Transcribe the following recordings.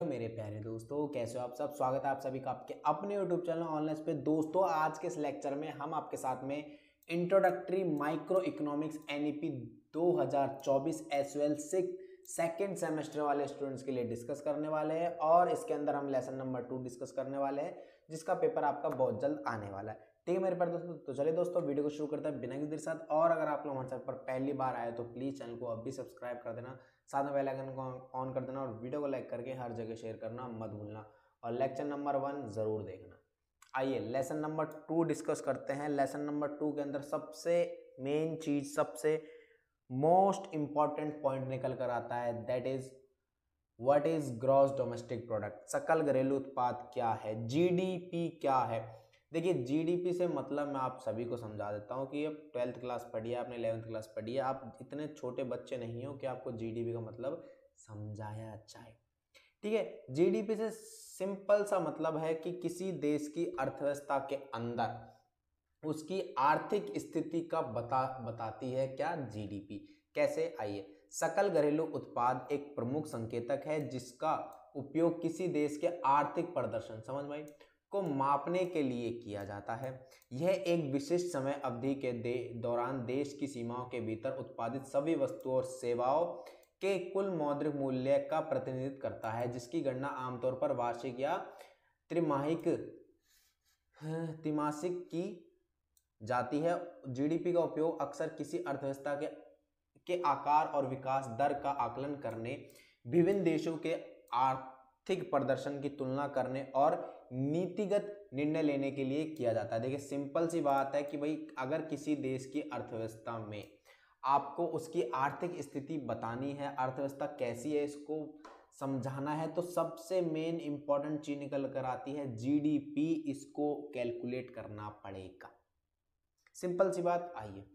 मेरे प्यारे दोस्तों, कैसे हो आप सब। स्वागत है आप सभी का आपके अपने YouTube चैनल ऑनलाइन पे। दोस्तों, आज के इस लेक्चर में हम आपके साथ में introductory micro economics NEP 2024 SL 6 second semester वाले स्टूडेंट्स के लिए डिस्कस करने वाले हैं और इसके अंदर हम लेसन नंबर 2 डिस्कस करने वाले हैं, जिसका पेपर आपका बहुत जल्द आने वाला है। ठीक है मेरे प्यारे दोस्तों, तो चलिए दोस्तों वीडियो को शुरू करते हैं बिना किसी देर साथ। और अगर आप लोग हमारे चैनल पर पहली बार आए तो प्लीज़ चैनल को अभी सब्सक्राइब कर देना, साथ में बेल आइकन को ऑन कर देना और वीडियो को लाइक करके हर जगह शेयर करना मत भूलना। और लेक्चर नंबर 1 ज़रूर देखना। आइए लेसन नंबर 2 डिस्कस करते हैं। लेसन नंबर 2 के अंदर सबसे मेन चीज, सबसे मोस्ट इंपॉर्टेंट पॉइंट निकल कर आता है, that is what is gross domestic product. सकल घरेलू उत्पाद क्या है, GDP क्या है। देखिए GDP से मतलब मैं आप सभी को समझा देता हूँ कि अब 12th क्लास पढ़ी है आपने, 11th क्लास पढ़ी है, आप इतने छोटे बच्चे नहीं हो कि आपको GDP का मतलब समझाया जाए। ठीक है, GDP से सिंपल सा मतलब है कि किसी देश की अर्थव्यवस्था के अंदर उसकी आर्थिक स्थिति का बताती है क्या, GDP। कैसे, आइए। सकल घरेलू उत्पाद एक प्रमुख संकेतक है जिसका उपयोग किसी देश के आर्थिक प्रदर्शन, समझ में, को मापने के लिए किया जाता है। यह एक विशिष्ट समय अवधि के दौरान देश की सीमाओं के भीतर उत्पादित सभी वस्तुओं और सेवाओं के कुल मौद्रिक मूल्य का प्रतिनिधित्व करता है, जिसकी गणना आमतौर पर वार्षिक या त्रैमासिक की जाती है। GDP का उपयोग अक्सर किसी अर्थव्यवस्था के आकार और विकास दर का आकलन करने, विभिन्न देशों के आर्थिक प्रदर्शन की तुलना करने और नीतिगत निर्णय लेने के लिए किया जाता है। देखिए सिंपल सी बात है कि भाई अगर किसी देश की अर्थव्यवस्था में आपको उसकी आर्थिक स्थिति बतानी है, अर्थव्यवस्था कैसी है इसको समझाना है, तो सबसे मेन इंपॉर्टेंट चीज निकल कर आती है GDP। इसको कैलकुलेट करना पड़ेगा, सिंपल सी बात। आइए,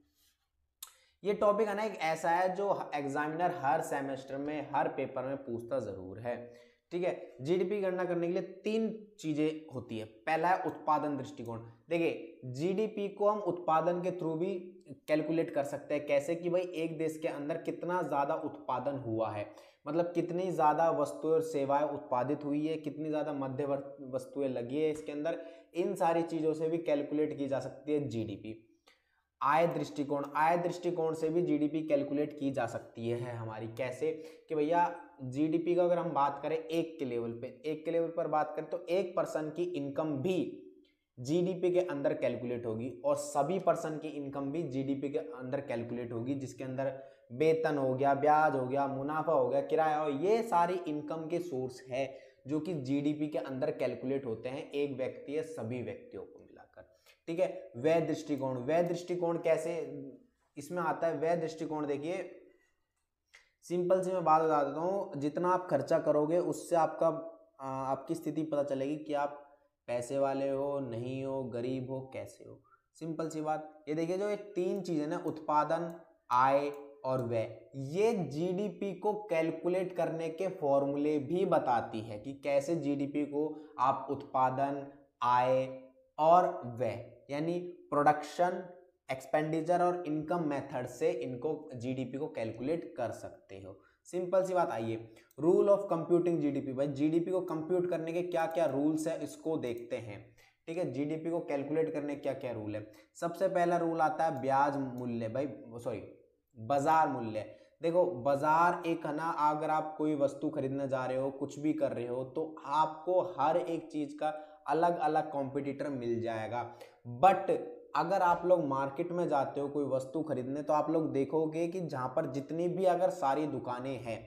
ये टॉपिक है ना एक ऐसा है जो एग्जामिनर हर सेमेस्टर में हर पेपर में पूछता जरूर है। ठीक है, GDP गणना करने के लिए 3 चीजें होती है। पहला है उत्पादन दृष्टिकोण। देखिए GDP को हम उत्पादन के थ्रू भी कैलकुलेट कर सकते हैं। कैसे कि भाई एक देश के अंदर कितना ज्यादा उत्पादन हुआ है, मतलब कितनी ज्यादा वस्तुएं और सेवाएं उत्पादित हुई है, कितनी ज्यादा मध्यवर्ती वस्तुएं लगी है इसके अंदर, इन सारी चीजों से भी कैलकुलेट की जा सकती है GDP। आय दृष्टिकोण से भी GDP कैलकुलेट की जा सकती है हमारी। कैसे कि भैया GDP का अगर हम बात करें एक के लेवल पर बात करें तो एक पर्सन की इनकम भी GDP के अंदर कैलकुलेट होगी और सभी पर्सन की इनकम भी GDP के अंदर कैलकुलेट होगी, जिसके अंदर वेतन हो गया, ब्याज हो गया, मुनाफा हो गया, किराया हो, ये सारी इनकम के सोर्स है जो कि GDP के अंदर कैलकुलेट होते हैं एक व्यक्ति या सभी व्यक्तियों को मिलाकर। ठीक है, व्यय दृष्टिकोण कैसे इसमें आता है। व्यय दृष्टिकोण देखिए सिंपल सी मैं बात बता देता हूँ, जितना आप खर्चा करोगे उससे आपकी स्थिति पता चलेगी कि आप पैसे वाले हो, नहीं हो, गरीब हो, कैसे हो। सिंपल सी बात। ये देखिए जो ये 3 चीजें ना, उत्पादन, आय और व्यय, ये GDP को कैलकुलेट करने के फॉर्मूले भी बताती है कि कैसे GDP को आप उत्पादन, आय और व्यय यानी प्रोडक्शन, एक्सपेंडिचर और इनकम मेथड से इनको GDP को कैलकुलेट कर सकते हो। सिंपल सी बात। आइए, रूल ऑफ कंप्यूटिंग GDP। भाई GDP को कंप्यूट करने के क्या क्या रूल्स है इसको देखते हैं। ठीक है, GDP को कैलकुलेट करने के क्या क्या रूल है। सबसे पहला रूल आता है ब्याज मूल्य, बाजार मूल्य। देखो बाजार एक है ना, अगर आप कोई वस्तु खरीदने जा रहे हो, कुछ भी कर रहे हो, तो आपको हर एक चीज का अलग अलग कॉम्पिटिटर मिल जाएगा। बट अगर आप लोग मार्केट में जाते हो कोई वस्तु खरीदने, तो आप लोग देखोगे कि जहां पर जितनी भी अगर सारी दुकानें हैं,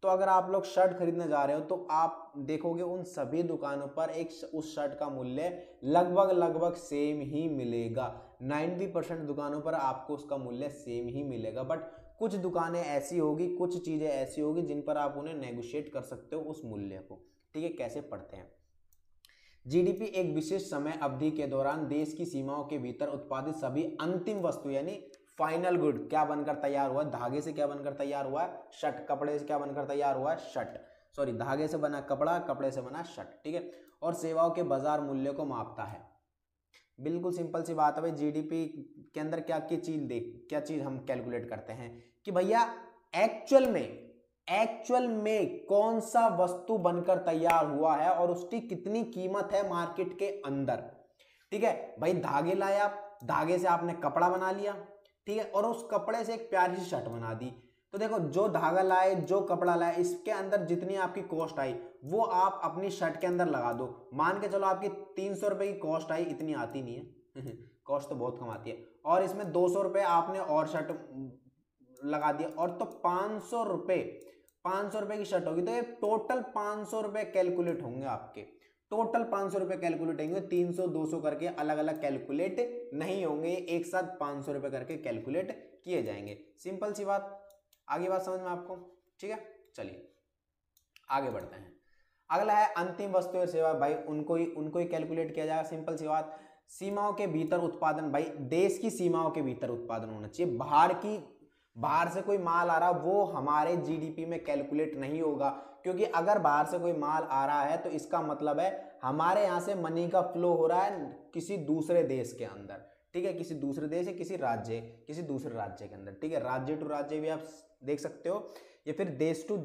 तो अगर आप लोग शर्ट खरीदने जा रहे हो तो आप देखोगे उन सभी दुकानों पर उस शर्ट का मूल्य लगभग सेम ही मिलेगा। 90% दुकानों पर आपको उसका मूल्य सेम ही मिलेगा। बट कुछ दुकानें ऐसी होगी, कुछ चीजें ऐसी होगी जिन पर आप उन्हें नेगोशिएट कर सकते हो उस मूल्य को। ठीक है, कैसे पढ़ते हैं। GDP एक विशेष समय अवधि के दौरान देश की सीमाओं के भीतर उत्पादित सभी अंतिम वस्तु यानी फाइनल गुड क्या बनकर तैयार हुआ, धागे से क्या बनकर तैयार हुआ, शर्ट, कपड़े से क्या बनकर तैयार हुआ, शर्ट, सॉरी धागे से बना कपड़ा, कपड़े से बना शर्ट। ठीक है, और सेवाओं के बाजार मूल्य को मापता है। बिल्कुल सिंपल सी बात है भाई, GDP के अंदर क्या चीज हम कैलकुलेट करते हैं कि भैया एक्चुअल में एक्चुअल में कौन सा वस्तु बनकर तैयार हुआ है और उसकी कितनी कीमत है मार्केट के अंदर। ठीक है भाई, धागे लाए आप, धागे से आपने कपड़ा बना लिया, ठीक है, और उस कपड़े से एक प्यारी सी शर्ट बना दी। तो देखो, जो धागा लाए, जो कपड़ा लाए, इसके अंदर जितनी आपकी कॉस्ट आई वो आप अपनी शर्ट के अंदर लगा दो। मान के चलो आपकी 300 रुपए की कॉस्ट आई, इतनी आती नहीं है कॉस्ट तो बहुत कम आती है, और इसमें 200 रुपए आपने और शर्ट लगा दिया, और तो 500 रुपए की शर्ट होगी। तो ये टोटल 500 रुपए कैलकुलेट होंगे आपके, टोटल 500 रुपए कैलकुलेट होंगे। 300 200 करके अलग अलग कैलकुलेट नहीं होंगे, एक साथ 500 रुपए करके कैलकुलेट किए जाएंगे। सिंपल सी बात, आगे बात समझ में आपको? ठीक है, चलिए आगे बढ़ते हैं। अगला है अंतिम वस्तु और सेवा। भाई उनको ही कैलकुलेट किया जाएगा। सिंपल सी बात, सीमाओं के भीतर उत्पादन। भाई देश की सीमाओं के भीतर उत्पादन होना चाहिए। बाहर से कोई माल आ रहा वो हमारे जीडीपी में कैलकुलेट नहीं होगा, क्योंकि अगर बाहर से कोई माल आ रहा है तो इसका मतलब है हमारे यहाँ से मनी का फ्लो हो रहा है किसी दूसरे देश के अंदर। ठीक है, किसी दूसरे देश या किसी दूसरे राज्य के अंदर। ठीक है, राज्य टू राज्य भी आप देख सकते हो, या फिर देश टू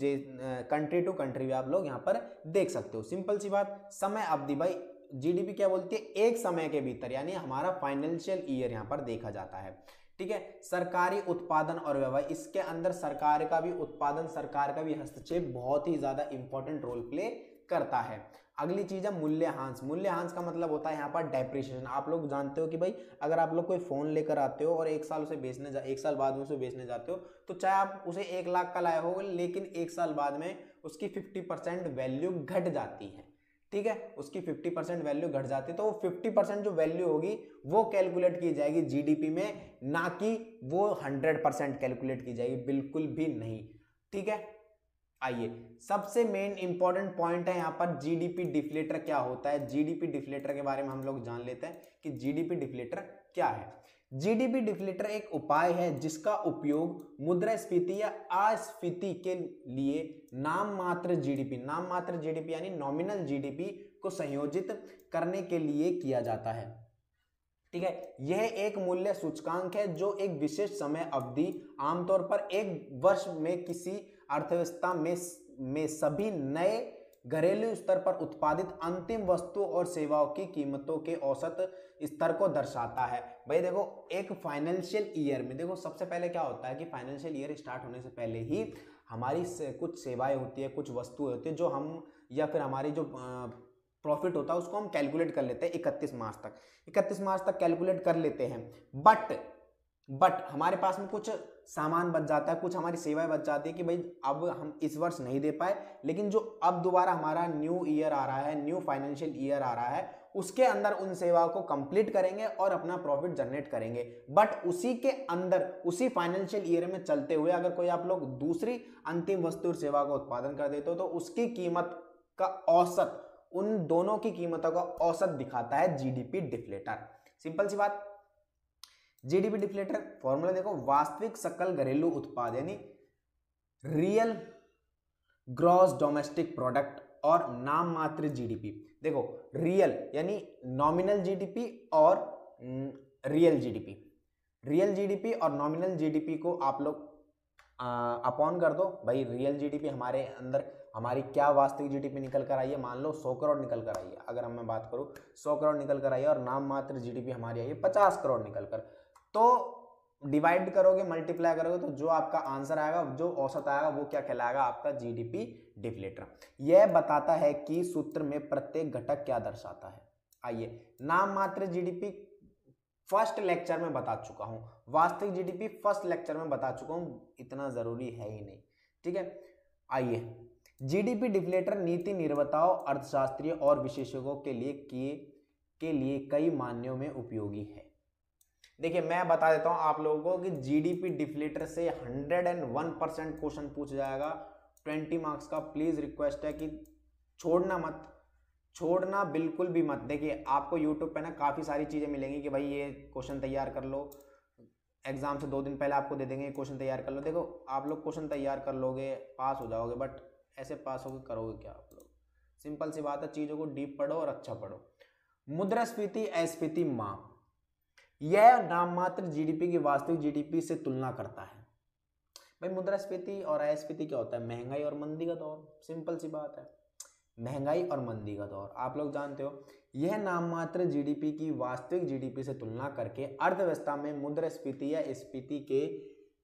कंट्री टू कंट्री भी आप लोग यहाँ पर देख सकते हो। सिंपल सी बात, समय अवधि। भाई जीडीपी क्या बोलती है? एक समय के भीतर, यानी हमारा फाइनेंशियल ईयर यहाँ पर देखा जाता है। ठीक है, सरकारी उत्पादन और व्यवहार, इसके अंदर सरकार का भी उत्पादन, सरकार का भी हस्तक्षेप बहुत ही ज्यादा इंपॉर्टेंट रोल प्ले करता है। अगली चीज है मूल्यह्रास। मूल्यह्रास का मतलब होता है यहाँ पर डेप्रिसिएशन। आप लोग जानते हो कि भाई अगर आप लोग कोई फोन लेकर आते हो और एक साल बाद में उसे बेचने जाते हो, तो चाहे आप उसे 1 लाख का लाए हो, लेकिन 1 साल बाद में उसकी 50% वैल्यू घट जाती है। ठीक है, उसकी 50% वैल्यू घट जाती है, तो वो 50% जो वैल्यू होगी वो कैलकुलेट की जाएगी जीडीपी में, ना कि वो 100% कैलकुलेट की जाएगी, बिल्कुल भी नहीं। ठीक है, आइए सबसे मेन इंपॉर्टेंट पॉइंट है यहाँ पर जीडीपी डिफ्लेटर क्या होता है। जीडीपी डिफ्लेटर के बारे में हम लोग जान लेते हैं कि जीडीपी डिफ्लेटर क्या है। जीडीपी डिफ्लेटर एक उपाय है जिसका उपयोग मुद्रास्फीति या अस्फीति के लिए नाममात्र जीडीपी यानी नॉमिनल जीडीपी को संयोजित करने के लिए किया जाता है। ठीक है, यह एक मूल्य सूचकांक है जो एक विशेष समय अवधि, आमतौर पर एक वर्ष में किसी अर्थव्यवस्था में सभी नए घरेलू स्तर पर उत्पादित अंतिम वस्तु और सेवाओं की कीमतों के औसत स्तर को दर्शाता है। भाई देखो, एक फाइनेंशियल ईयर में देखो सबसे पहले क्या होता है कि फाइनेंशियल ईयर स्टार्ट होने से पहले ही हमारी कुछ सेवाएं होती है, कुछ वस्तुएं होती है जो हम, या फिर हमारी जो प्रॉफिट होता है उसको हम कैलकुलेट कर लेते हैं 31 मार्च तक कैलकुलेट कर लेते हैं। बट हमारे पास में कुछ सामान बच जाता है, कुछ हमारी सेवाएं बच जाती है कि भाई अब हम इस वर्ष नहीं दे पाए, लेकिन जो अब दोबारा हमारा न्यू ईयर आ रहा है, न्यू फाइनेंशियल ईयर आ रहा है, उसके अंदर उन सेवाओं को कंप्लीट करेंगे और अपना प्रॉफिट जनरेट करेंगे। बट उसी के अंदर, उसी फाइनेंशियल ईयर में चलते हुए अगर कोई आप लोग दूसरी अंतिम वस्तु और सेवा का उत्पादन कर देते हो तो उसकी कीमत का औसत, उन दोनों की कीमतों का औसत दिखाता है जीडीपी डिफ्लेटर। सिंपल सी बात, जीडीपी डिफ्लेटर फॉर्मूला देखो, वास्तविक सकल घरेलू उत्पाद यानी रियल ग्रॉस डोमेस्टिक प्रोडक्ट और नाम मात्र जीडीपी। देखो रियल यानी नॉमिनल जीडीपी और रियल जीडीपी और नॉमिनल जीडीपी को आप लोग अपॉन कर दो। भाई रियल जीडीपी हमारे अंदर हमारी क्या वास्तविक जीडीपी निकल कर आई है, मान लो 100 करोड़ निकल कर आई है, अगर हम मैं बात करूं 100 करोड़ निकल कर आई है, और नाम मात्र जीडीपी हमारी आई है 50 करोड़ निकल कर, तो डिवाइड करोगे, मल्टीप्लाई करोगे, तो जो आपका आंसर आएगा, जो औसत आएगा, वो क्या कहलाएगा? आपका जीडीपी डिफ्लेटर। यह बताता है कि सूत्र में प्रत्येक घटक क्या दर्शाता है। आइए, नाम मात्र जीडीपी फर्स्ट लेक्चर में बता चुका हूं, वास्तविक जीडीपी फर्स्ट लेक्चर में बता चुका हूं, इतना जरूरी है ही नहीं। ठीक है, आइए, जीडीपी डिफ्लेटर नीति निर्माताओं, अर्थशास्त्रियों और विशेषज्ञों के लिए कई मायनों में उपयोगी है। देखिए मैं बता देता हूं आप लोगों को कि जीडीपी डिफ्लेटर से 101% क्वेश्चन पूछ जाएगा 20 मार्क्स का। प्लीज रिक्वेस्ट है कि छोड़ना बिल्कुल भी मत। देखिए आपको यूट्यूब पे ना काफी सारी चीजें मिलेंगी कि भाई ये क्वेश्चन तैयार कर लो, एग्जाम से 2 दिन पहले आपको दे देंगे क्वेश्चन तैयार कर लो। देखो आप लोग क्वेश्चन तैयार कर लोगे, पास हो जाओगे, बट ऐसे पास होकर करोगे क्या आप लोग? सिंपल सी बात है, चीजों को डीप पढ़ो और अच्छा पढ़ो। मुद्रास्फीति अस्फीति माप, यह नाममात्र जीडीपी की वास्तविक जीडीपी से तुलना करता है। भाई मुद्रास्फीति और अयस्फीति क्या होता है? महंगाई और मंदी का दौर, सिंपल सी बात है। महंगाई और मंदी का दौर आप लोग जानते हो, यह नाम मात्र जीडीपी की वास्तविक जीडीपी से तुलना करके अर्थव्यवस्था में मुद्रास्फीति या स्फीति के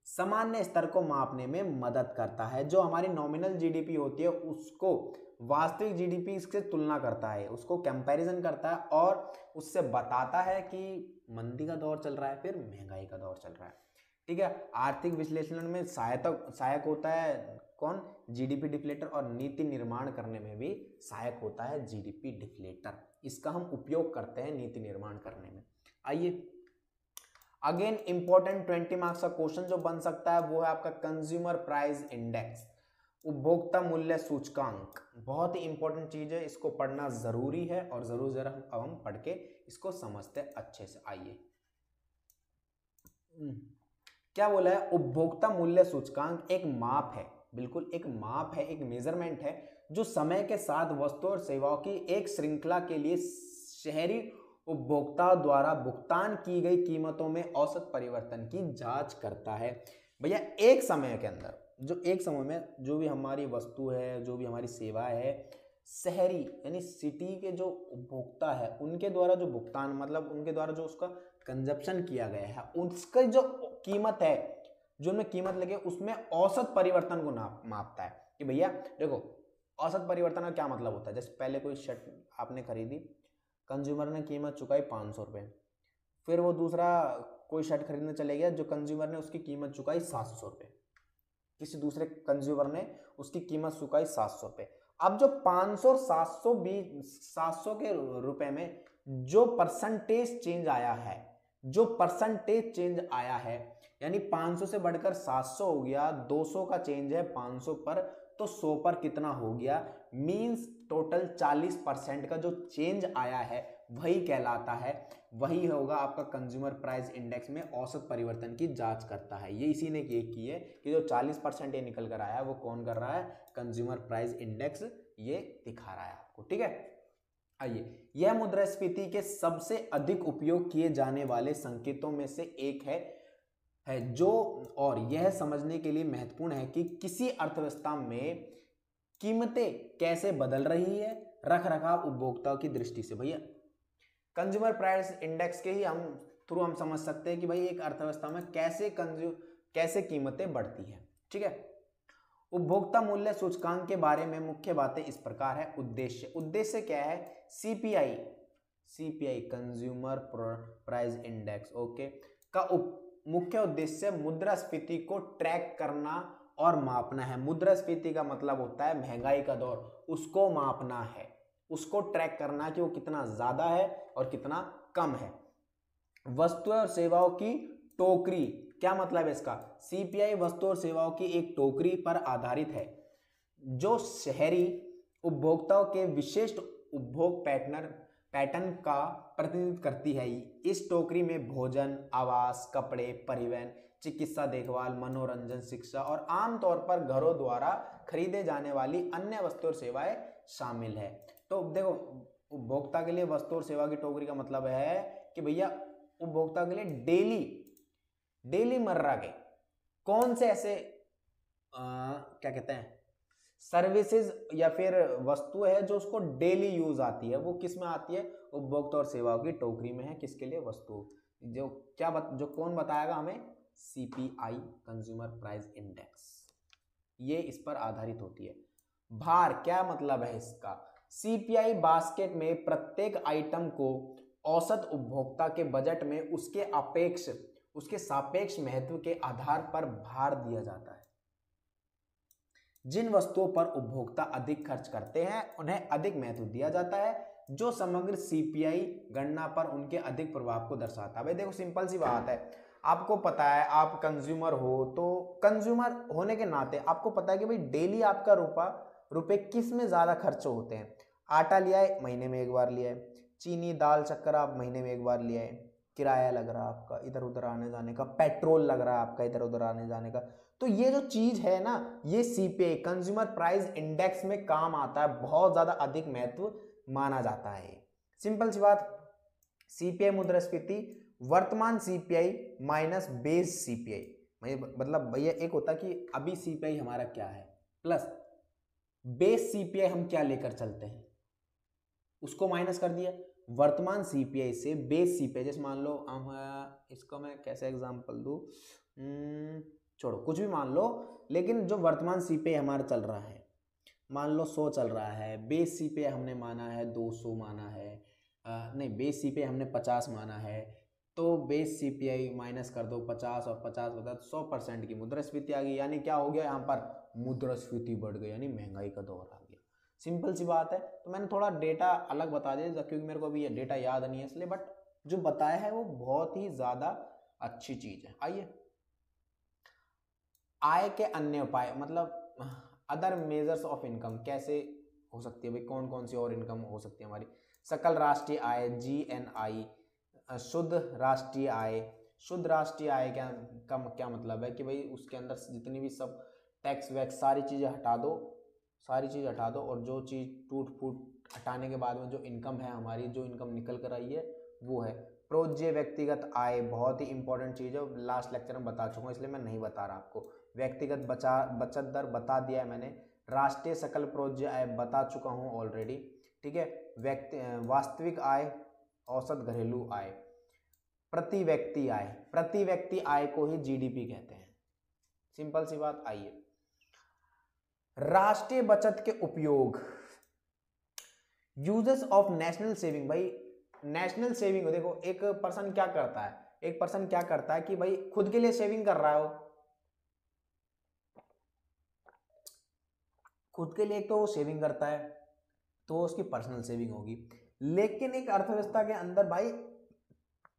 सामान्य स्तर को मापने में मदद करता है। जो हमारी नॉमिनल जीडीपी होती है उसको वास्तविक जीडीपी से तुलना करता है, उसको कंपैरिजन करता है और उससे बताता है कि मंदी का दौर चल रहा है, फिर महंगाई का दौर चल रहा है। ठीक है, आर्थिक विश्लेषण में सहायक होता है कौन? जीडीपी डिफ्लेटर, और नीति निर्माण करने में भी सहायक होता है जीडीपी डिफ्लेटर। इसका हम उपयोग करते हैं नीति निर्माण करने में। आइए अगेन इंपॉर्टेंट 20 मार्क्स का क्वेश्चन जो बन सकता है वो है आपका कंज्यूमर प्राइस इंडेक्स, उपभोक्ता मूल्य सूचकांक। बहुत ही इंपॉर्टेंट चीज है, इसको पढ़ना जरूरी है और जरूर अब हम पढ़ के इसको समझते हैं अच्छे से। आइए क्या बोला है? उपभोक्ता मूल्य सूचकांक एक माप है, बिल्कुल एक माप है, एक मेजरमेंट है जो समय के साथ वस्तुओं और सेवाओं की एक श्रृंखला के लिए शहरी उपभोक्ताओं द्वारा भुगतान की गई कीमतों में औसत परिवर्तन की जांच करता है। भैया एक समय के अंदर एक समय में जो भी हमारी वस्तु है, जो भी हमारी सेवा है, शहरी यानी सिटी के जो उपभोक्ता है उनके द्वारा जो भुगतान, मतलब उनके द्वारा जो उसका कंजप्शन किया गया है, उसकी जो कीमत है, जो उनमें कीमत लगे, उसमें औसत परिवर्तन को मापता है। कि भैया देखो औसत परिवर्तन का क्या मतलब होता है? जैसे पहले कोई शर्ट आपने खरीदी, कंज्यूमर ने कीमत चुकाई 500 रुपये, फिर वो दूसरा कोई शर्ट खरीदने चले गया जो कंज्यूमर ने उसकी कीमत चुकाई 700 रुपये, किसी दूसरे कंज्यूमर ने उसकी कीमत चुकाई 700 रुपये। अब जो 500 और 700 के रुपए में जो परसेंटेज चेंज आया है, यानी 500 से बढ़कर 700 हो गया, 200 का चेंज है 500 पर, तो 100 पर कितना हो गया? मींस टोटल 40% का जो चेंज आया है वही कहलाता है, वही होगा आपका कंज्यूमर प्राइस इंडेक्स में औसत परिवर्तन की जांच करता है। ये इसी ने ये की है कि जो 40% ये निकल कर आया है वो कौन कर रहा है? कंज्यूमर प्राइस इंडेक्स ये दिखा रहा है आपको। ठीक है, आइए यह मुद्रास्फीति के सबसे अधिक उपयोग किए जाने वाले संकेतों में से एक है जो, और यह समझने के लिए महत्वपूर्ण है कि किसी अर्थव्यवस्था में कीमतें कैसे बदल रही है रख रखाव उपभोक्ताओं की दृष्टि से। भैया कंज्यूमर प्राइस इंडेक्स के ही हम समझ सकते हैं कि भाई एक अर्थव्यवस्था में कैसे कीमतें बढ़ती हैं। ठीक है, उपभोक्ता मूल्य सूचकांक के बारे में मुख्य बातें इस प्रकार है। उद्देश्य क्या है? CPI consumer price index okay का मुख्य उद्देश्य मुद्रास्फीति को ट्रैक करना और मापना है। मुद्रास्फीति का मतलब होता है महंगाई का दौर, उसको मापना है, उसको ट्रैक करना कि वो कितना ज्यादा है और कितना कम है। वस्तुओं और सेवाओं की टोकरी, क्या मतलब है इसका? सीपीआई वस्तुओं और सेवाओं की एक टोकरी पर आधारित है जो शहरी उपभोक्ताओं के विशिष्ट उपभोग पैटर्न का प्रतिनिधित्व करती है। इस टोकरी में भोजन, आवास, कपड़े, परिवहन, चिकित्सा देखभाल, मनोरंजन, शिक्षा और आमतौर पर घरों द्वारा खरीदे जाने वाली अन्य वस्तु और सेवाएं शामिल है। तो देखो उपभोक्ता के लिए वस्तु और सेवा की टोकरी का मतलब है कि भैया उपभोक्ता के लिए डेली मर्रा के कौन से ऐसे क्या कहते हैं सर्विसेज या फिर वस्तु है जो उसको डेली यूज आती है, वो किस में आती है? उपभोक्ता और सेवाओं की टोकरी में है। किसके लिए? वस्तु। जो कौन बताएगा हमें? सीपीआई कंज्यूमर प्राइस इंडेक्स, ये इस पर आधारित होती है। भार, क्या मतलब है इसका? सीपीआई बास्केट में प्रत्येक आइटम को औसत उपभोक्ता के बजट में उसके सापेक्ष महत्व के आधार पर भार दिया जाता है। जिन वस्तुओं पर उपभोक्ता अधिक खर्च करते हैं उन्हें अधिक महत्व दिया जाता है, जो समग्र सीपीआई गणना पर उनके अधिक प्रभाव को दर्शाता है। भाई देखो सिंपल सी बात है, आपको पता है आप कंज्यूमर हो, तो कंज्यूमर होने के नाते आपको पता है कि भाई डेली आपका रुपए किस में ज्यादा खर्च होते हैं। आटा लिया है महीने में एक बार लिया है, चीनी दाल शक्कर आप महीने में एक बार लिया है, किराया लग रहा है आपका इधर उधर आने जाने का, पेट्रोल लग रहा है आपका इधर उधर आने जाने का। तो ये जो चीज है ना, ये सीपीआई कंज्यूमर प्राइस इंडेक्स में काम आता है, बहुत ज्यादा अधिक महत्व माना जाता है। सिंपल सी बात, सीपीआई मुद्रास्फीति वर्तमान सीपीआई माइनस बेस सीपीआई, मतलब भैया एक होता है कि अभी सीपीआई हमारा क्या है प्लस बेस सीपीआई हम क्या लेकर चलते हैं, उसको माइनस कर दिया। वर्तमान सीपीआई से बेस सीपीआई, जैसे मान लो इसको मैं कैसे एग्जांपल दूं, छोड़ो कुछ भी मान लो, लेकिन जो वर्तमान सीपीआई हमारा चल रहा है, मान लो 100 चल रहा है, बेस सीपीआई हमने माना है 200 माना है, नहीं बेस सीपीआई हमने 50 माना है, तो बेस सीपीआई माइनस कर दो 50 और 50 बता 100% की मुद्रास्फीति आ गई, यानी क्या हो गया यहाँ पर मुद्रास्फीति बढ़ गई, यानी महंगाई का दौर आ गया। सिंपल सी बात है। तो मैंने थोड़ा डेटा अलग बता दिया क्योंकि मेरे को अभी ये डेटा याद नहीं है इसलिए, बट जो बताया है वो बहुत ही ज्यादा अच्छी चीज है। आइए, आय के अन्य उपाय, मतलब अदर मेजर्स ऑफ इनकम कैसे हो सकती है भाई, कौन कौन सी और इनकम हो सकती है हमारी। सकल राष्ट्रीय आय GNI, शुद्ध राष्ट्रीय आय। शुद्ध राष्ट्रीय आय क्या मतलब है कि भाई उसके अंदर जितनी भी सब टैक्स वैक्स सारी चीजें हटा दो, सारी चीज हटा दो, और जो चीज टूट फूट हटाने के बाद में जो इनकम है हमारी, जो इनकम निकल कर आई है वो है प्रोज्य व्यक्तिगत आय। बहुत ही इंपॉर्टेंट चीज है, लास्ट लेक्चर में बता चुका हूँ इसलिए मैं नहीं बता रहा आपको। व्यक्तिगत बचत दर बता दिया है मैंने, राष्ट्रीय सकल प्रोज्य आय बता चुका हूँ ऑलरेडी, ठीक है। वास्तविक आय, औसत घरेलू आय, प्रति व्यक्ति आय, प्रति व्यक्ति आय को ही जीडीपी कहते हैं। सिंपल सी बात। आइए, राष्ट्रीय बचत के उपयोग, यूजेस ऑफ नेशनल सेविंग। भाई नेशनल सेविंग देखो, एक पर्सन क्या करता है, एक पर्सन क्या करता है कि भाई खुद के लिए सेविंग कर रहा हो, खुद के लिए तो वो सेविंग करता है तो उसकी पर्सनल सेविंग होगी। लेकिन एक अर्थव्यवस्था के अंदर भाई,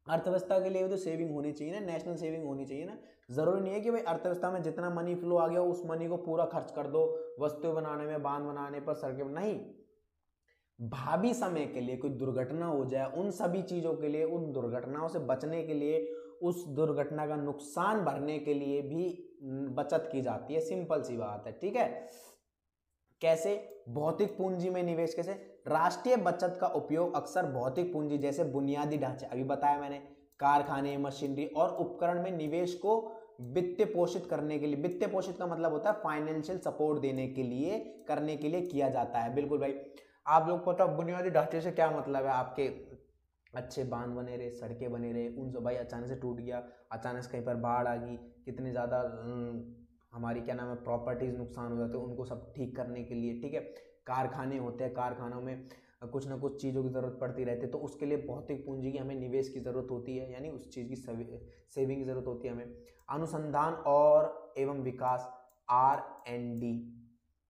अर्थव्यवस्था के लिए तो सेविंग होनी चाहिए ना, नेशनल सेविंग होनी चाहिए ना। जरूरी नहीं है कि भाई अर्थव्यवस्था में जितना मनी फ्लो आ गया उस मनी को पूरा खर्च कर दो वस्तु बनाने में, बांध बनाने पर, सड़कें, नहीं। भावी समय के लिए कोई दुर्घटना हो जाए, उन सभी चीजों के लिए, उन दुर्घटनाओं से बचने के लिए, उस दुर्घटना का नुकसान भरने के लिए भी बचत की जाती है। सिंपल सी बात है, ठीक है। कैसे? भौतिक पूंजी में निवेश। कैसे? राष्ट्रीय बचत का उपयोग अक्सर भौतिक पूंजी जैसे बुनियादी ढांचे, अभी बताया मैंने, कारखाने, मशीनरी और उपकरण में निवेश को वित्त पोषित करने के लिए, वित्त पोषित का मतलब होता है फाइनेंशियल सपोर्ट देने के लिए, करने के लिए किया जाता है। बिल्कुल भाई, आप लोग पता बुनियादी ढांचे से क्या मतलब है, आपके अच्छे बांध बने रहे, सड़कें बने रहे, उन सब भाई अचानक से टूट गया, अचानक से कहीं पर बाढ़ आ गई, कितने ज़्यादा हमारी क्या नाम है प्रॉपर्टीज नुकसान हो जाते हैं, उनको सब ठीक करने के लिए, ठीक है। कारखाने होते हैं, कारखानों में कुछ ना कुछ चीज़ों की ज़रूरत पड़ती रहती है, तो उसके लिए भौतिक पूंजी की हमें निवेश की ज़रूरत होती है, यानी उस चीज़ की सेविंग की ज़रूरत होती है हमें। अनुसंधान और एवं विकास, R&D।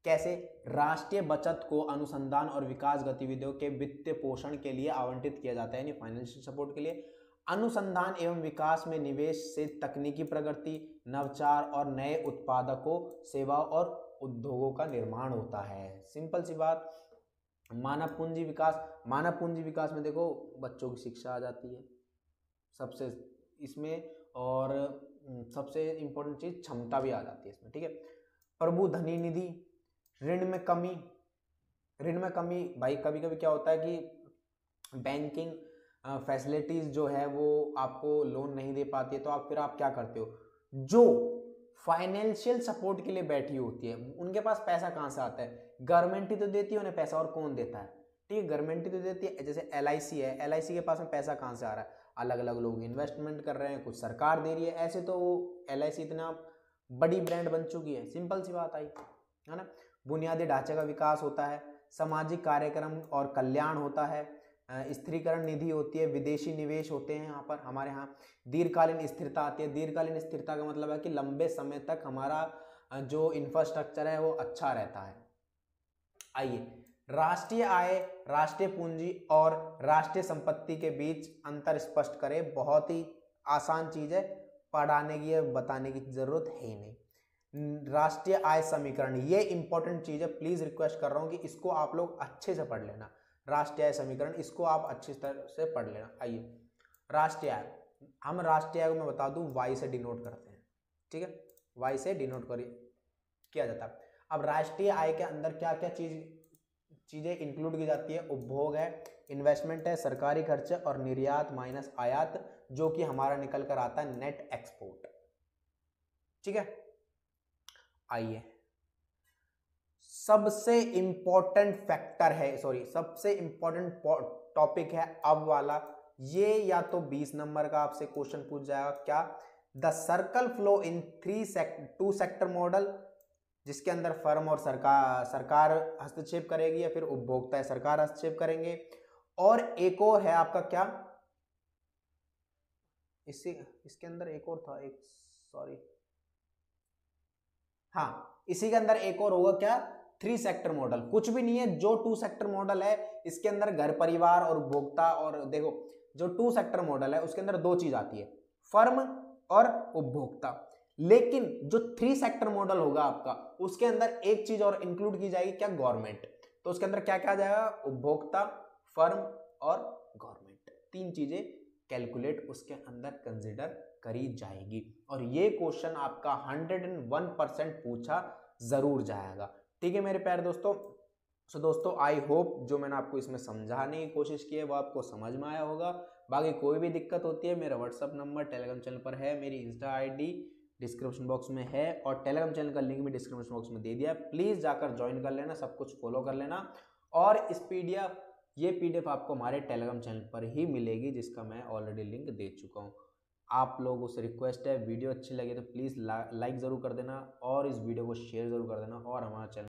कैसे? राष्ट्रीय बचत को अनुसंधान और विकास गतिविधियों के वित्त पोषण के लिए आवंटित किया जाता है, यानी फाइनेंशियल सपोर्ट के लिए। अनुसंधान एवं विकास में निवेश से तकनीकी प्रगति, नवाचार और नए उत्पादकों, सेवाओं और उद्योगों का निर्माण होता है। सिंपल सी बात। मानव पूंजी विकास, मानव पूंजी विकास में देखो बच्चों की शिक्षा आ जाती है सबसे इसमें, और सबसे इंपॉर्टेंट चीज क्षमता भी आ जाती है इसमें, ठीक है। प्रभु धनी निधि, ऋण में कमी। ऋण में कमी भाई, कभी कभी क्या होता है कि बैंकिंग फैसिलिटीज जो है वो आपको लोन नहीं दे पाती है, तो आप क्या करते हो, जो फाइनेंशियल सपोर्ट के लिए बैठी होती है उनके पास पैसा कहाँ से आता है, गवर्नमेंट ही तो देती है उन्हें पैसा, और कौन देता है, ठीक है, गवर्नमेंट ही तो देती है। जैसे LIC है, LIC के पास में पैसा कहाँ से आ रहा है, अलग अलग लोग इन्वेस्टमेंट कर रहे हैं, कुछ सरकार दे रही है, ऐसे तो वो LIC इतना बड़ी ब्रांड बन चुकी है। सिंपल सी बात आई है ना। बुनियादी ढांचे का विकास होता है, सामाजिक कार्यक्रम और कल्याण होता है, स्थिरीकरण निधि होती है, विदेशी निवेश होते हैं यहाँ पर हमारे यहाँ, दीर्घकालीन स्थिरता आती है। दीर्घकालीन स्थिरता का मतलब है कि लंबे समय तक हमारा जो इंफ्रास्ट्रक्चर है वो अच्छा रहता है। आइए, राष्ट्रीय आय, राष्ट्रीय पूंजी और राष्ट्रीय संपत्ति के बीच अंतर स्पष्ट करें। बहुत ही आसान चीज है, पढ़ाने की बताने की जरूरत है ही नहीं। राष्ट्रीय आय समीकरण, ये इंपॉर्टेंट चीज है, प्लीज रिक्वेस्ट कर रहा हूं कि इसको आप लोग अच्छे से पढ़ लेना। राष्ट्रीय आय समीकरण, इसको आप अच्छी तरह से पढ़ लेना। आइए, राष्ट्रीय आय, हम राष्ट्रीय आय को मैं बता दूं Y से डिनोट करते हैं, ठीक है, Y से डिनोट किया जाता है। अब राष्ट्रीय आय के अंदर क्या क्या चीजें इंक्लूड की जाती है, उपभोग है, इन्वेस्टमेंट है, सरकारी खर्च और निर्यात माइनस आयात, जो कि हमारा निकल कर आता है नेट एक्सपोर्ट। ठीक है, आइए सबसे इंपॉर्टेंट फैक्टर है, सबसे इंपॉर्टेंट टॉपिक है अब वाला, ये या तो 20 नंबर का आपसे क्वेश्चन पूछ जाएगा, क्या? The circle flow in two sector model, जिसके अंदर फर्म और सरकार हस्तक्षेप करेगी या फिर उपभोक्ता है सरकार हस्तक्षेप करेंगे। और एक और है आपका क्या, इसके अंदर एक और था, इसी के अंदर एक और होगा क्या, 3 सेक्टर मॉडल। कुछ भी नहीं है, जो 2 सेक्टर मॉडल है इसके अंदर घर परिवार और उपभोक्ता, और देखो जो 2 सेक्टर मॉडल है उसके अंदर 2 चीज आती है, फर्म और उपभोक्ता। लेकिन जो 3 सेक्टर मॉडल होगा आपका, उसके अंदर एक चीज और इंक्लूड की जाएगी, क्या? गवर्नमेंट। तो उसके अंदर क्या क्या आ जाएगा, उपभोक्ता, फर्म और गवर्नमेंट, 3 चीजें कैलकुलेट उसके अंदर कंसिडर करी जाएगी। और ये क्वेश्चन आपका 101% पूछा जरूर जाएगा। ठीक है मेरे प्यारे दोस्तों। सो दोस्तों आई होप जो मैंने आपको इसमें समझाने की कोशिश की है वो आपको समझ में आया होगा। बाकी कोई भी दिक्कत होती है, मेरा व्हाट्सअप नंबर टेलीग्राम चैनल पर है, मेरी इंस्टा आईडी डिस्क्रिप्शन बॉक्स में है, और टेलीग्राम चैनल का लिंक भी डिस्क्रिप्शन बॉक्स में दे दिया है, प्लीज जाकर ज्वाइन कर लेना, सब कुछ फॉलो कर लेना। और ये पीडीएफ आपको हमारे टेलीग्राम चैनल पर ही मिलेगी, जिसका मैं ऑलरेडी लिंक दे चुका हूँ। आप लोगों से रिक्वेस्ट है, वीडियो अच्छी लगे तो प्लीज़ लाइक ज़रूर कर देना, और इस वीडियो को शेयर ज़रूर कर देना, और हमारा चैनल